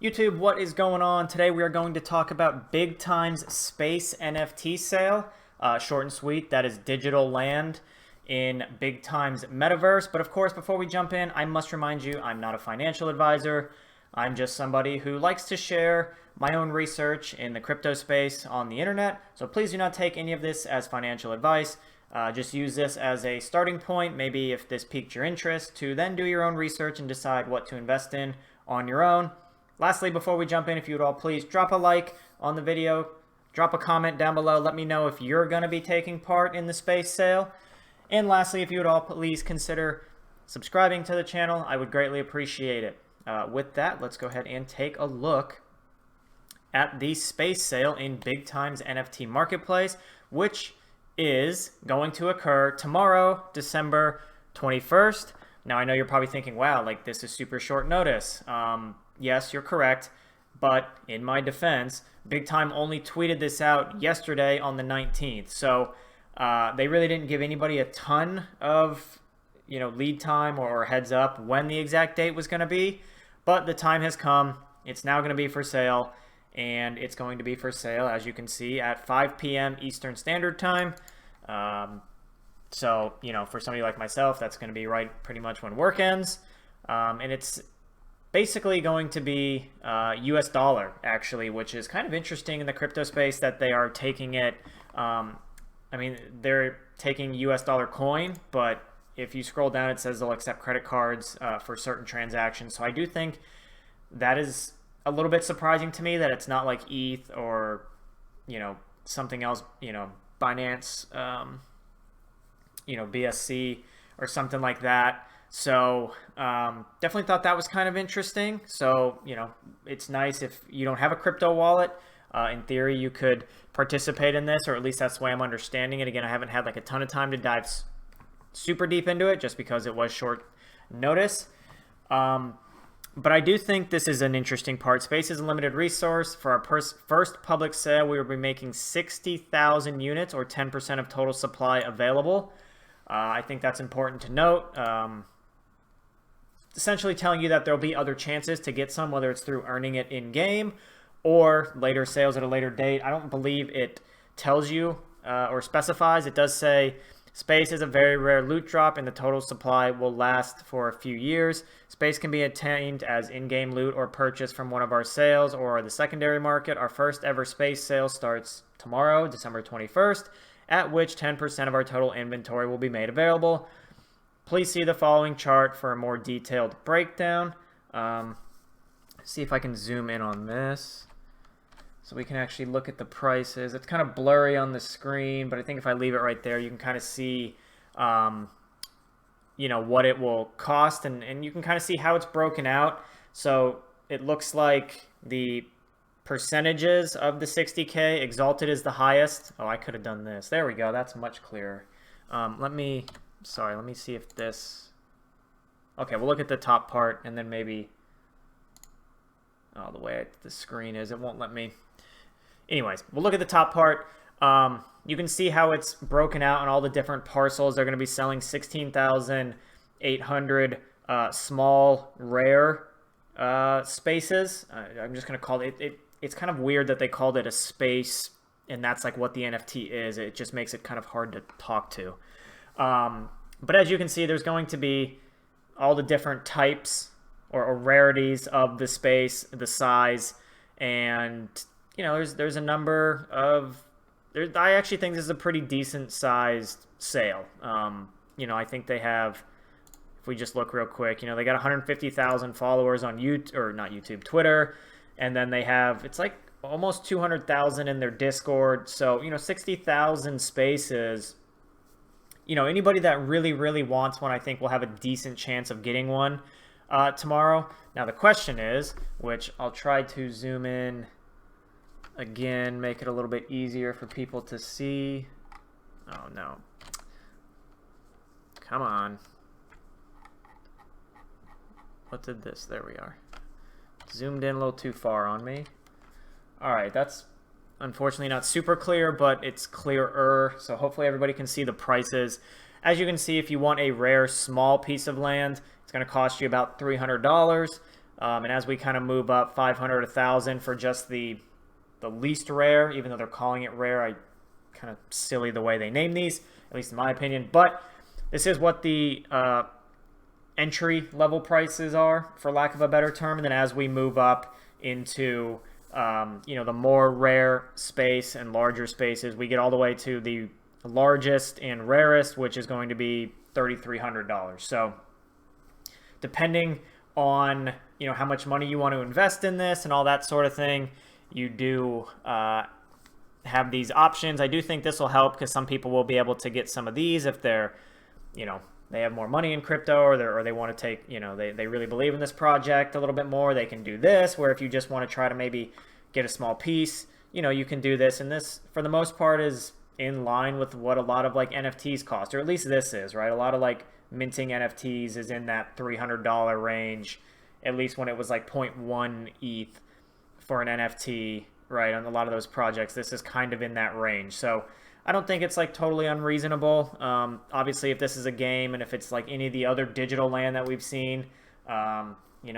YouTube, what is going on? Today we are going to talk about Big Time's space NFT sale. Short and sweet, that is digital land in Big Time's metaverse. But of course, before we jump in, I must remind you I'm not a financial advisor. I'm just somebody who likes to share my own research in the crypto space on the internet. So please do not take any of this as financial advice. Just use this as a starting point, maybe if this piqued your interest, to then do your own research and decide what to invest in on your own. Lastly, before we jump in, if you would all please drop a like on the video, drop a comment down below, let me know if you're going to be taking part in the space sale. And lastly, if you would all please consider subscribing to the channel, I would greatly appreciate it. With that, let's go ahead and take a look at the space sale in Big Time's NFT marketplace, which is going to occur tomorrow, December 21st. Now, I know you're probably thinking, wow, like this is super short notice. Yes, you're correct, but in my defense, Big Time only tweeted this out yesterday on the 19th, so they really didn't give anybody a ton of lead time or heads up when the exact date was going to be, but the time has come. It's now going to be for sale, and it's going to be for sale, as you can see, at 5 p.m. Eastern Standard Time. So, for somebody like myself, that's going to be right pretty much when work ends, and it's basically going to be US dollar, actually, which is kind of interesting in the crypto space that they are taking it. They're taking US dollar coin, but if you scroll down, it says they'll accept credit cards for certain transactions. So I do think that is a little bit surprising to me that it's not like ETH or, something else, Binance, BSC or something like that. So definitely thought that was kind of interesting. So, it's nice if you don't have a crypto wallet. In theory, you could participate in this, or at least that's the way I'm understanding it. Again, I haven't had like a ton of time to dive super deep into it just because it was short notice. But I do think this is an interesting part. Space is a limited resource. For our first public sale, we will be making 60,000 units or 10% of total supply available. I think that's important to note. Essentially telling you that there'll be other chances to get some, whether it's through earning it in-game or later sales at a later date. I don't believe it tells you or specifies. It does say space is a very rare loot drop and the total supply will last for a few years. Space can be obtained as in-game loot or purchased from one of our sales or the secondary market. Our first ever space sale starts tomorrow, December 21st, at which 10% of our total inventory will be made available. Please see the following chart for a more detailed breakdown. See if I can zoom in on this so we can actually look at the prices. It's kind of blurry on the screen, but I think if I leave it right there, you can kind of see, what it will cost, and you can kind of see how it's broken out. So it looks like the percentages of the 60K, Exalted is the highest. Oh, I could have done this. There we go. That's much clearer. Let me see if this... Okay, we'll look at the top part, and then maybe... Oh, the way the screen is, it won't let me... Anyways, we'll look at the top part. You can see how it's broken out on all the different parcels. They're going to be selling 16,800 small, rare spaces. I'm just going to call it... It's kind of weird that they called it a space, and that's like what the NFT is. It just makes it kind of hard to talk to. But as you can see, there's going to be all the different types or rarities of the space, the size, and there's a number of. I actually think this is a pretty decent sized sale. I think they have. If we just look real quick, they got 150,000 followers on Twitter, and then they have it's like almost 200,000 in their Discord. So 60,000 spaces. Anybody that really wants one, I think will have a decent chance of getting one tomorrow. Now, the question is, which I'll try to zoom in again, make it a little bit easier for people to see. Oh, no. Come on. What did this? There we are. Zoomed in a little too far on me. All right, that's unfortunately not super clear, but it's clearer, so hopefully everybody can see the prices. As you can see, if you want a rare small piece of land, it's going to cost you about $300. And as we kind of move up 500, 1,000 for just the least rare, even though they're calling it rare, I kind of silly the way they name these, at least in my opinion. But this is what the entry level prices are, for lack of a better term. And then as we move up into the more rare space and larger spaces, we get all the way to the largest and rarest, which is going to be $3,300. So depending on how much money you want to invest in this and all that sort of thing, you do have these options. I do think this will help because some people will be able to get some of these if they're they have more money in crypto, or they want to take, they really believe in this project a little bit more. They can do this, where if you just want to try to maybe get a small piece, you can do this. And this, for the most part, is in line with what a lot of like NFTs cost, or at least this is, right? A lot of like minting NFTs is in that $300 range, at least when it was like 0.1 ETH for an NFT, right? On a lot of those projects, this is kind of in that range. So I don't think it's like totally unreasonable. Obviously, if this is a game and if it's like any of the other digital land that we've seen,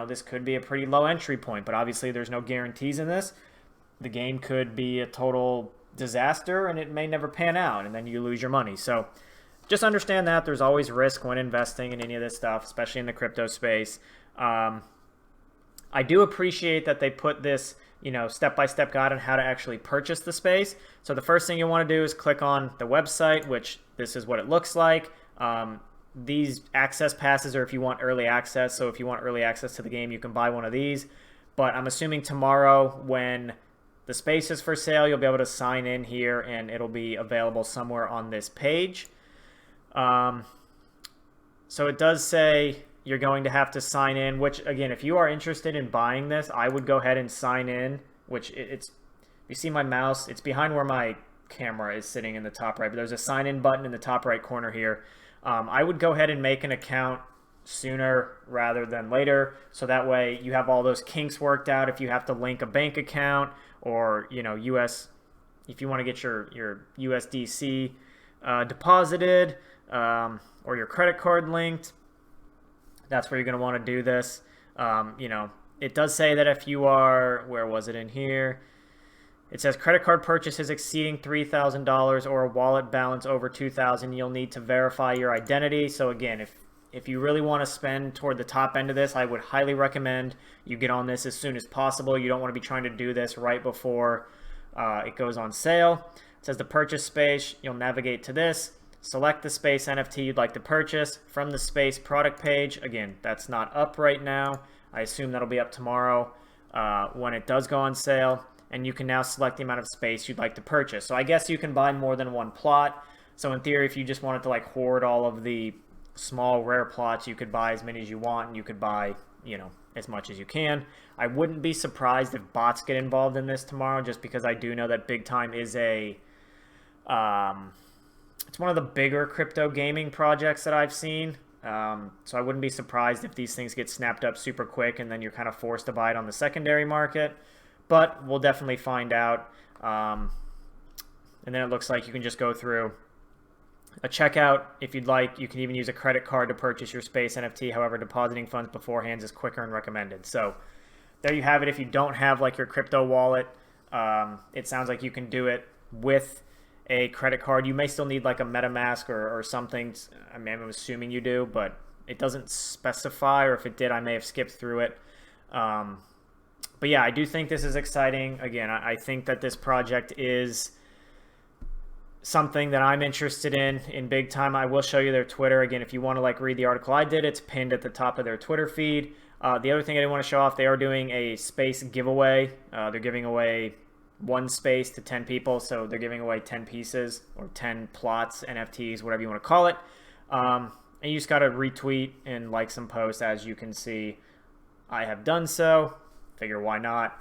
this could be a pretty low entry point. But obviously, there's no guarantees in this. The game could be a total disaster and it may never pan out, and then you lose your money. So just understand that there's always risk when investing in any of this stuff, especially in the crypto space. I do appreciate that they put this step-by-step guide on how to actually purchase the space. So the first thing you want to do is click on the website, which this is what it looks like. These access passes are if you want early access. So if you want early access to the game, you can buy one of these. But I'm assuming tomorrow, when the space is for sale, you'll be able to sign in here and it'll be available somewhere on this page. So it does say you're going to have to sign in, which, again, if you are interested in buying this, I would go ahead and sign in, which it's, you see my mouse, it's behind where my camera is sitting in the top right, but there's a sign in button in the top right corner here. I would go ahead and make an account sooner rather than later, so that way you have all those kinks worked out. If you have to link a bank account, or if you want to get your USDC deposited, or your credit card linked, that's where you're going to want to do this. It does say that if you are, where was it in here? It says credit card purchases exceeding $3,000 or a wallet balance over $2,000, you'll need to verify your identity. So again, if you really want to spend toward the top end of this, I would highly recommend you get on this as soon as possible. You don't want to be trying to do this right before it goes on sale. It says the purchase space, you'll navigate to this. Select the space NFT you'd like to purchase from the space product page. Again, that's not up right now. I assume that'll be up tomorrow when it does go on sale. And you can now select the amount of space you'd like to purchase. So I guess you can buy more than one plot. So in theory, if you just wanted to like hoard all of the small rare plots, you could buy as many as you want, and you could buy, as much as you can. I wouldn't be surprised if bots get involved in this tomorrow, just because I do know that Big Time is a it's one of the bigger crypto gaming projects that I've seen. So I wouldn't be surprised if these things get snapped up super quick and then you're kind of forced to buy it on the secondary market. But we'll definitely find out. And then it looks like you can just go through a checkout if you'd like. You can even use a credit card to purchase your space NFT. However, depositing funds beforehand is quicker and recommended. So there you have it. If you don't have like your crypto wallet, it sounds like you can do it with a credit card. You may still need like a MetaMask or something. I mean, I'm assuming you do, but it doesn't specify, or if it did, I may have skipped through it. But yeah, I do think this is exciting. Again, I think that this project is something that I'm interested in Big Time. I will show you their Twitter. Again, if you want to like read the article I did, it's pinned at the top of their Twitter feed. The other thing I didn't want to show off, they are doing a space giveaway. They're giving away one space to 10 people, so they're giving away 10 pieces or 10 plots, NFTs, whatever you want to call it. And you just got to retweet and like some posts. As you can see, I have done so. Figure why not?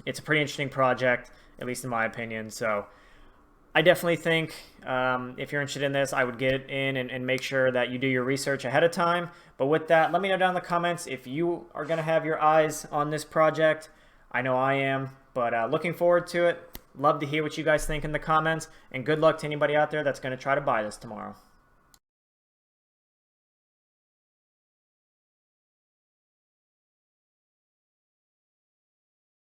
It's a pretty interesting project, at least in my opinion. So I definitely think if you're interested in this, I would get in and make sure that you do your research ahead of time. But with that, let me know down in the comments if you are going to have your eyes on this project. I know I am, but looking forward to it. Love to hear what you guys think in the comments, and good luck to anybody out there that's going to try to buy this tomorrow.